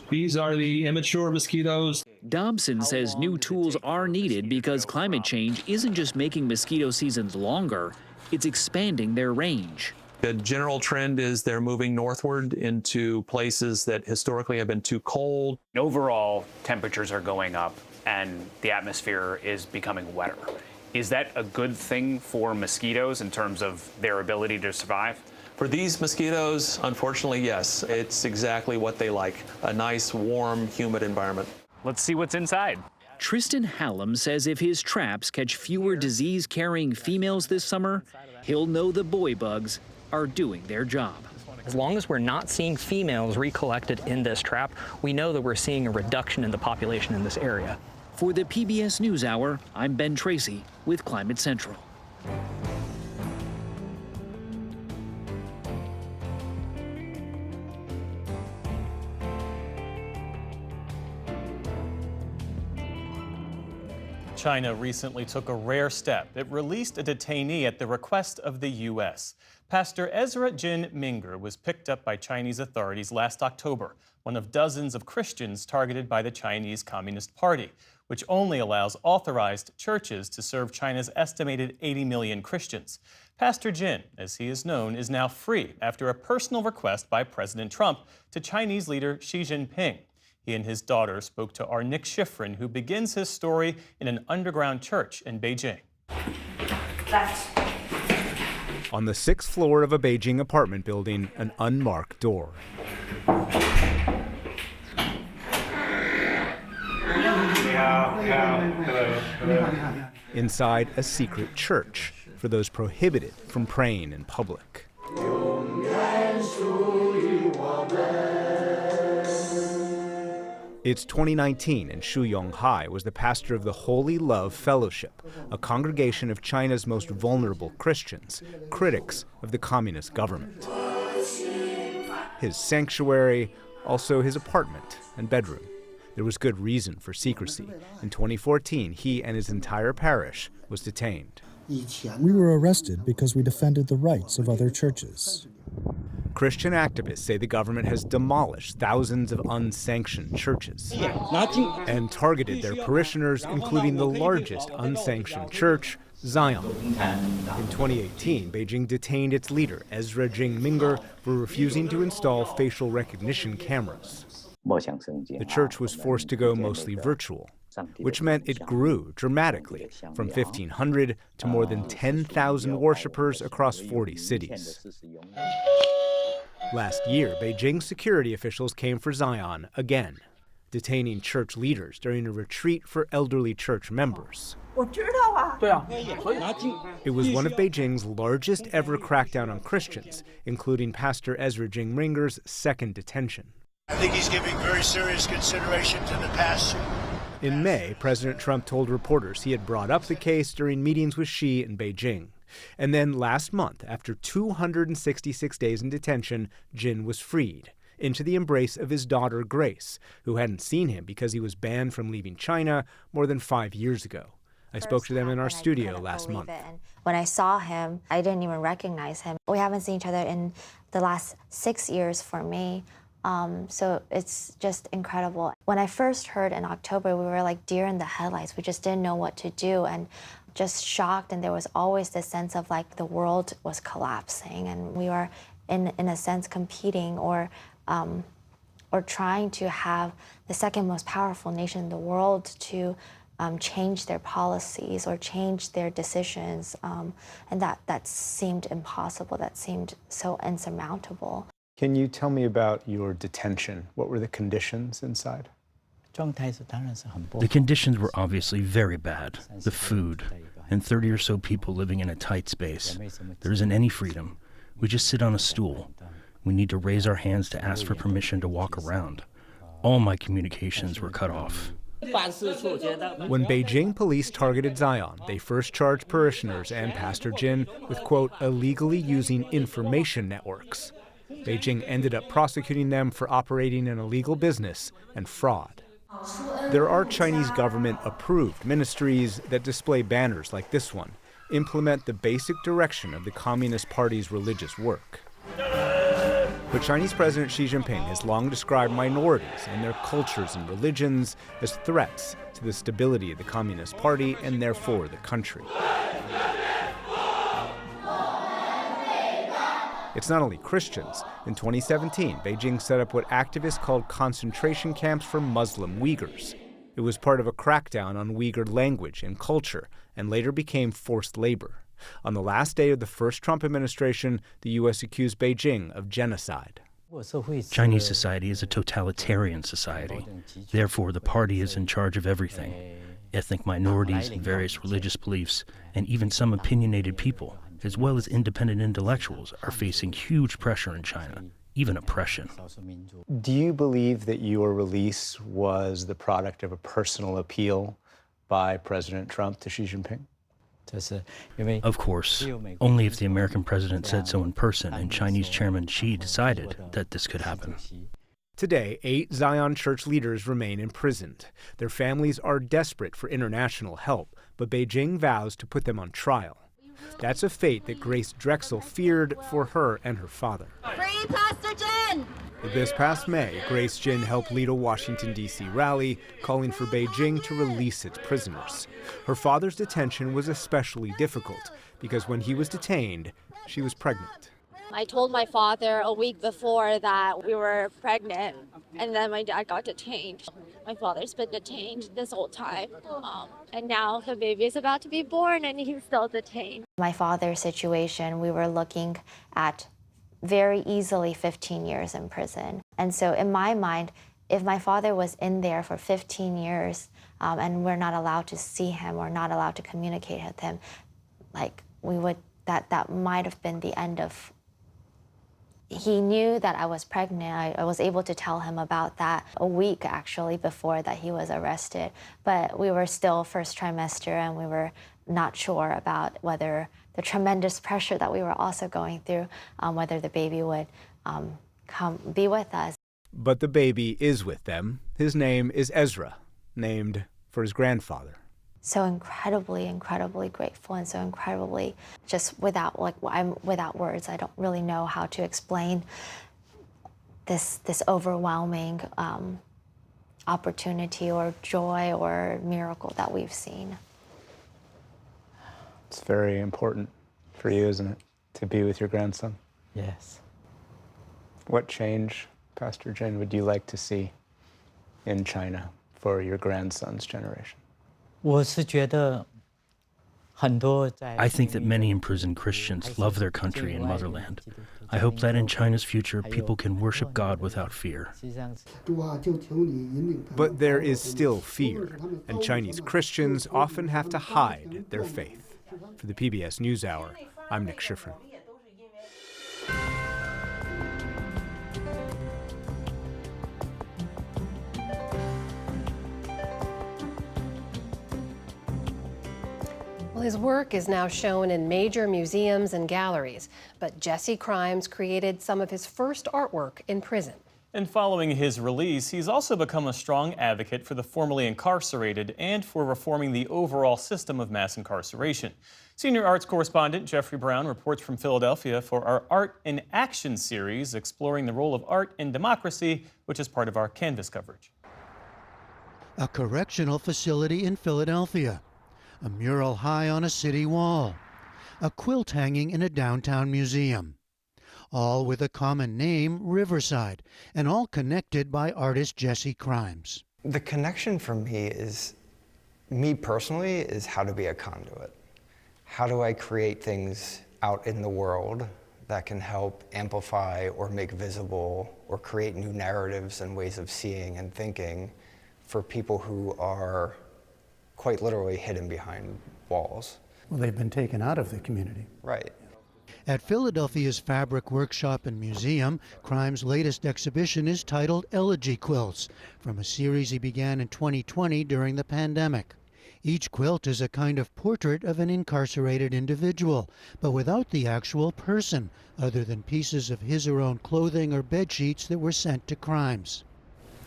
These are the immature mosquitoes. Dobson says new tools are needed because climate change isn't just making mosquito seasons longer, it's expanding their range. The general trend is they're moving northward into places that historically have been too cold. Overall, temperatures are going up and the atmosphere is becoming wetter. Is that a good thing for mosquitoes in terms of their ability to survive? For these mosquitoes, unfortunately, yes. It's exactly what they like, a nice, warm, humid environment. Let's see what's inside. Tristan Hallam says if his traps catch fewer disease-carrying females this summer, he'll know the boy bugs are doing their job. As long as we're not seeing females recollected in this trap, we know that we're seeing a reduction in the population in this area. For the PBS News Hour, I'm Ben Tracy with Climate Central. China recently took a rare step. It released a detainee at the request of the U.S. Pastor Ezra Jin Minger was picked up by Chinese authorities last October, one of dozens of Christians targeted by the Chinese Communist Party, which only allows authorized churches to serve China's estimated 80 million Christians. Pastor Jin, as he is known, is now free after a personal request by President Trump to Chinese leader Xi Jinping. He and his daughter spoke to our Nick Schifrin, who begins his story in an underground church in Beijing. On the 6th floor of a Beijing apartment building, an unmarked door. Inside, a secret church for those prohibited from praying in public. It's 2019, and Shu Yonghai was the pastor of the Holy Love Fellowship, a congregation of China's most vulnerable Christians, critics of the communist government. His sanctuary, also his apartment and bedroom. There was good reason for secrecy. In 2014, he and his entire parish was detained. We were arrested because we defended the rights of other churches. Christian activists say the government has demolished thousands of unsanctioned churches and targeted their parishioners, including the largest unsanctioned church, Zion. In 2018, Beijing detained its leader, Ezra Jin Minger, for refusing to install facial recognition cameras. The church was forced to go mostly virtual, which meant it grew dramatically from 1,500 to more than 10,000 worshippers across 40 cities. Last year, Beijing security officials came for Zion again, detaining church leaders during a retreat for elderly church members. It was one of Beijing's largest ever crackdown on Christians, including Pastor Ezra Jin Minger's second detention. I think he's giving very serious consideration to the past. In May, President Trump told reporters he had brought up the case during meetings with Xi in Beijing. And then last month, after 266 days in detention, Jin was freed into the embrace of his daughter, Grace, who hadn't seen him because he was banned from leaving China more than 5 years ago. I spoke to them in our studio last month. When I saw him, I didn't even recognize him. We haven't seen each other in the last 6 years for me. So it's just incredible. When I first heard in October, we were like deer in the headlights. We just didn't know what to do and just shocked. And there was always this sense of like the world was collapsing and we were in a sense competing or trying to have the second most powerful nation in the world to change their policies or change their decisions. And that seemed impossible. That seemed so insurmountable. Can you tell me about your detention? What were the conditions inside? The conditions were obviously very bad. The food, and 30 or so people living in a tight space. There isn't any freedom. We just sit on a stool. We need to raise our hands to ask for permission to walk around. All my communications were cut off. When Beijing police targeted Zion, they first charged parishioners and Pastor Jin with, quote, illegally using information networks. Beijing ended up prosecuting them for operating an illegal business and fraud. There are Chinese government-approved ministries that display banners like this one, implement the basic direction of the Communist Party's religious work. But Chinese President Xi Jinping has long described minorities and their cultures and religions as threats to the stability of the Communist Party and therefore the country. It's not only Christians. In 2017, Beijing set up what activists called concentration camps for Muslim Uyghurs. It was part of a crackdown on Uyghur language and culture, and later became forced labor. On the last day of the first Trump administration, the U.S. accused Beijing of genocide. Chinese society is a totalitarian society. Therefore, the party is in charge of everything. Ethnic minorities, various religious beliefs, and even some opinionated people, as well as independent intellectuals, are facing huge pressure in China, even oppression. Do you believe that your release was the product of a personal appeal by President Trump to Xi Jinping? Of course, only if the American president said so in person and Chinese Chairman Xi decided that this could happen. Today, 8 Zion Church leaders remain imprisoned. Their families are desperate for international help, but Beijing vows to put them on trial. That's a fate that Grace Drexel feared for her and her father. Free Pastor Jin! This past May, Grace Jin helped lead a Washington, D.C. rally calling for Beijing to release its prisoners. Her father's detention was especially difficult because when he was detained, she was pregnant. I told my father a week before that we were pregnant, and then my dad got detained. My father's been detained this whole time, and now the baby is about to be born and he's still detained. My father's situation, we were looking at very easily 15 years in prison. And so in my mind, if my father was in there for 15 years and we're not allowed to see him or not allowed to communicate with him, like that might have been the end of. He knew that I was pregnant. I was able to tell him about that a week actually before that he was arrested. But we were still first trimester and we were not sure about whether the tremendous pressure that we were also going through, whether the baby would come be with us. But the baby is with them. His name is Ezra, named for his grandfather. So incredibly, incredibly grateful and so incredibly just I'm without words. I don't really know how to explain this overwhelming opportunity or joy or miracle that we've seen. It's very important for you, isn't it, to be with your grandson? Yes. What change, Pastor Jin, would you like to see in China for your grandson's generation? I think that many imprisoned Christians love their country and motherland. I hope that in China's future, people can worship God without fear. But there is still fear, and Chinese Christians often have to hide their faith. For the PBS News Hour, I'm Nick Schifrin. Well, his work is now shown in major museums and galleries, but Jesse Crimes created some of his first artwork in prison. And following his release, he's also become a strong advocate for the formerly incarcerated and for reforming the overall system of mass incarceration. Senior arts correspondent Jeffrey Brown reports from Philadelphia for our Art in Action series, exploring the role of art in democracy, which is part of our Canvas coverage. A correctional facility in Philadelphia. A mural high on a city wall, a quilt hanging in a downtown museum, all with a common name, Riverside, and all connected by artist Jesse Crimes. The connection for me personally, is how to be a conduit. How do I create things out in the world that can help amplify or make visible or create new narratives and ways of seeing and thinking for people who are quite literally hidden behind walls. Well, they've been taken out of the community. Right. At Philadelphia's Fabric Workshop and Museum, Crimes' latest exhibition is titled Elegy Quilts, from a series he began in 2020 during the pandemic. Each quilt is a kind of portrait of an incarcerated individual, but without the actual person, other than pieces of his or own clothing or bed sheets that were sent to Crimes.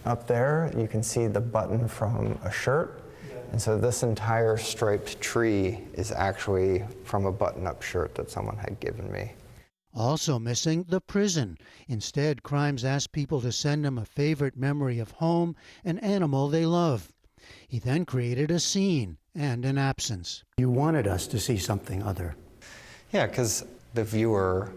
Up there, you can see the button from a shirt. And so this entire striped tree is actually from a button-up shirt that someone had given me. Also missing, the prison. Instead, Crimes asked people to send him a favorite memory of home, an animal they love. He then created a scene and an absence. You wanted us to see something other. Yeah, because the viewer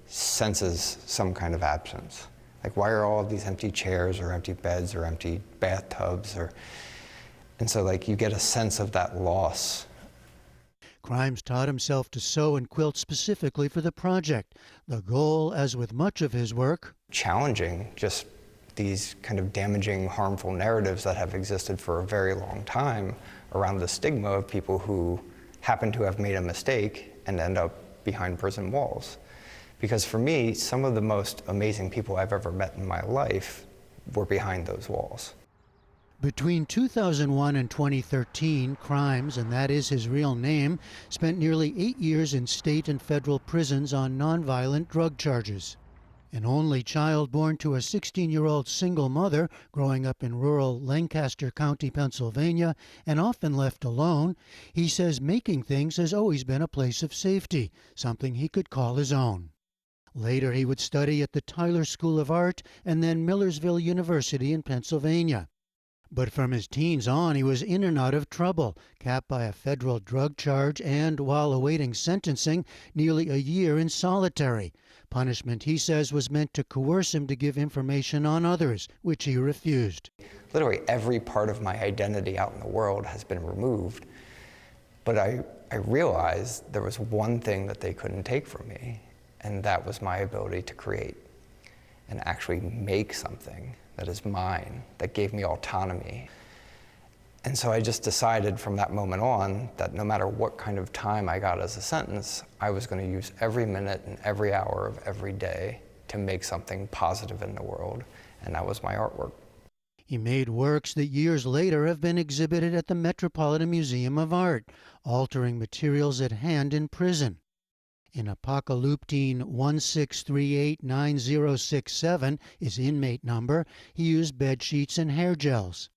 senses some kind of absence. Like, why are all of these empty chairs or empty beds or empty bathtubs? And so, like, you get a sense of that loss. Crimes taught himself to sew and quilt specifically for the project. The goal, as with much of his work, challenging just these kind of damaging, harmful narratives that have existed for a very long time around the stigma of people who happen to have made a mistake and end up behind prison walls. Because for me, some of the most amazing people I've ever met in my life were behind those walls. Between 2001 and 2013, Crimes, and that is his real name, spent nearly 8 years in state and federal prisons on nonviolent drug charges. An only child born to a 16-year-old single mother growing up in rural Lancaster County, Pennsylvania, and often left alone, he says making things has always been a place of safety, something he could call his own. Later, he would study at the Tyler School of Art and then Millersville University in Pennsylvania. But from his teens on, he was in and out of trouble, capped by a federal drug charge and, while awaiting sentencing, nearly a year in solitary. Punishment, he says, was meant to coerce him to give information on others, which he refused. Literally every part of my identity out in the world has been removed. But I realized there was one thing that they couldn't take from me, and that was my ability to create and actually make something that is mine, that gave me autonomy. And so I just decided from that moment on that no matter what kind of time I got as a sentence, I was going to use every minute and every hour of every day to make something positive in the world, and that was my artwork. He made works that years later have been exhibited at the Metropolitan Museum of Art, altering materials at hand in prison. In Apocalyptine 16389067, his inmate number, he used bed sheets and hair gels.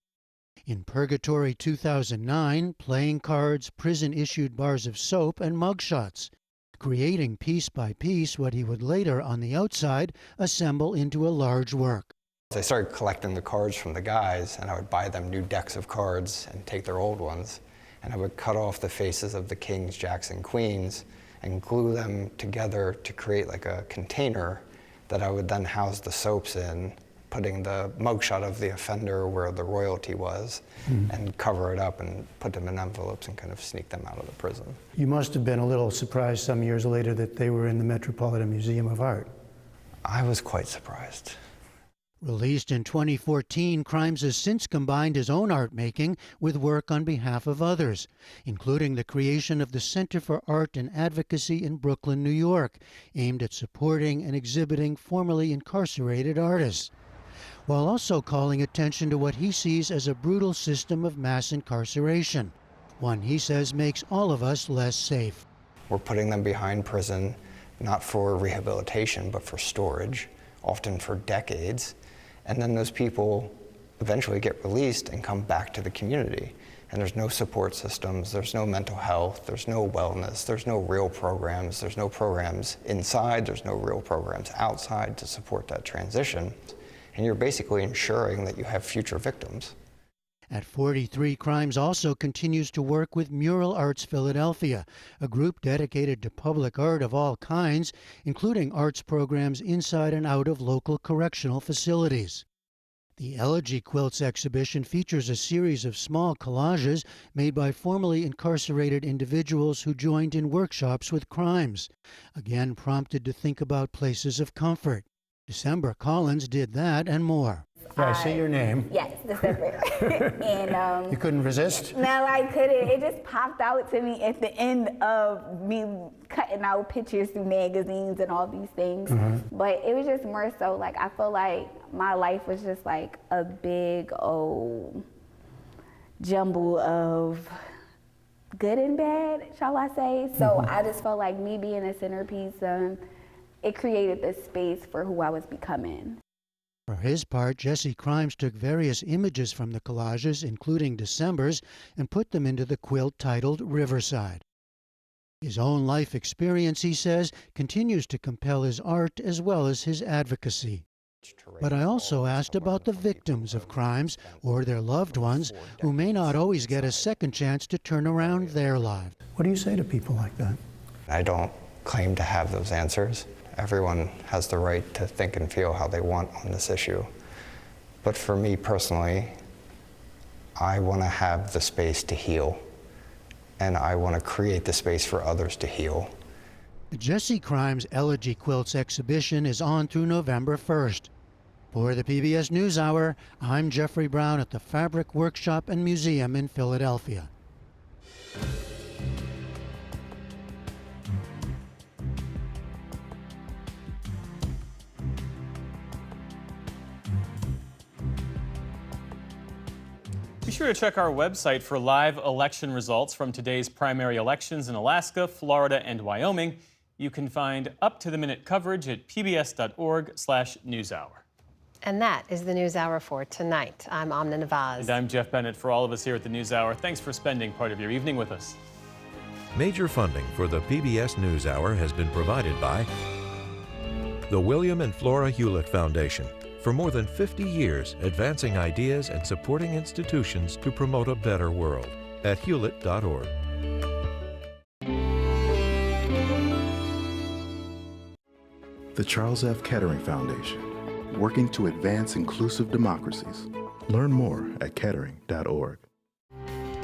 In Purgatory 2009, playing cards, prison-issued bars of soap, and mugshots, creating piece by piece what he would later, on the outside, assemble into a large work. I started collecting the cards from the guys, and I would buy them new decks of cards and take their old ones, and I would cut off the faces of the kings, jacks, and queens, and glue them together to create like a container that I would then house the soaps in, putting the mugshot of the offender where the royalty was, and cover it up and put them in envelopes and kind of sneak them out of the prison. You must have been a little surprised some years later that they were in the Metropolitan Museum of Art. I was quite surprised. Released in 2014, Crimes has since combined his own art making with work on behalf of others, including the creation of the Center for Art and Advocacy in Brooklyn, New York, aimed at supporting and exhibiting formerly incarcerated artists, while also calling attention to what he sees as a brutal system of mass incarceration, one he says makes all of us less safe. We're putting them behind prison, not for rehabilitation, but for storage, often for decades. And then those people eventually get released and come back to the community. And there's no support systems, there's no mental health, there's no wellness, there's no real programs, there's no programs inside, there's no real programs outside to support that transition. And you're basically ensuring that you have future victims. At 43, Crimes also continues to work with Mural Arts Philadelphia, a group dedicated to public art of all kinds, including arts programs inside and out of local correctional facilities. The Elegy Quilts exhibition features a series of small collages made by formerly incarcerated individuals who joined in workshops with Crimes, again prompted to think about places of comfort. December Collins did that and more. Yeah, I see your name. Yes, December. And you couldn't resist? No, I couldn't. It just popped out to me at the end of me cutting out pictures through magazines and all these things. But it was just more so like I feel like my life was just like a big old jumble of good and bad, shall I say. So I just felt like me being a centerpiece, it created this space for who I was becoming. For his part, Jesse Crimes took various images from the collages, including December's, and put them into the quilt titled Riverside. His own life experience, he says, continues to compel his art as well as his advocacy. But I also asked about the victims of crimes or their loved ones who may not always get a second chance to turn around their lives. What do you say to people like that? I don't claim to have those answers. Everyone has the right to think and feel how they want on this issue. But for me personally, I want to have the space to heal and I want to create the space for others to heal. Jesse Crime's Elegy Quilts exhibition is on through November 1st. For the PBS News Hour, I'm Jeffrey Brown at the Fabric Workshop and Museum in Philadelphia. Be sure to check our website for live election results from today's primary elections in Alaska, Florida, and Wyoming. You can find up-to-the-minute coverage at pbs.org/newshour. And that is the NewsHour for tonight. I'm Amna Nawaz. And I'm Jeff Bennett. For all of us here at the NewsHour, thanks for spending part of your evening with us. Major funding for the PBS NewsHour has been provided by the William and Flora Hewlett Foundation. For more than 50 years, advancing ideas and supporting institutions to promote a better world at hewlett.org. The Charles F. Kettering Foundation, working to advance inclusive democracies. Learn more at kettering.org.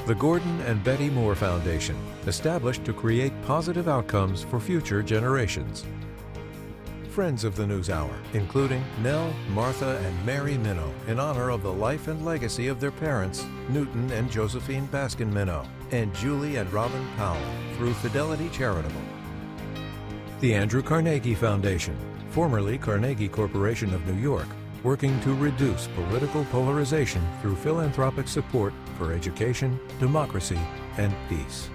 The Gordon and Betty Moore Foundation, established to create positive outcomes for future generations. Friends of the NewsHour, including Nell, Martha, and Mary Minow, in honor of the life and legacy of their parents, Newton and Josephine Baskin Minow, and Julie and Robin Powell, through Fidelity Charitable. The Andrew Carnegie Foundation, formerly Carnegie Corporation of New York, working to reduce political polarization through philanthropic support for education, democracy, and peace.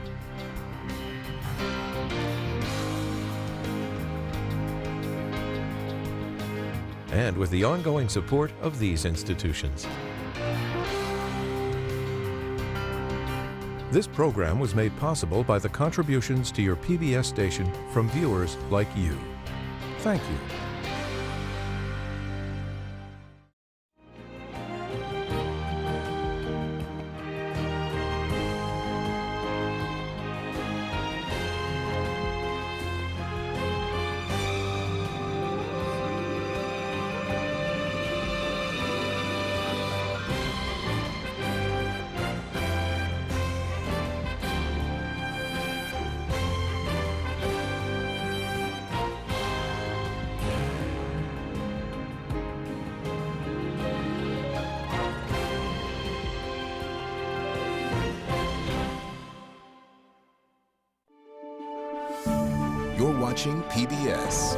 And with the ongoing support of these institutions. This program was made possible by the contributions to your PBS station from viewers like you. Thank you. You're watching PBS.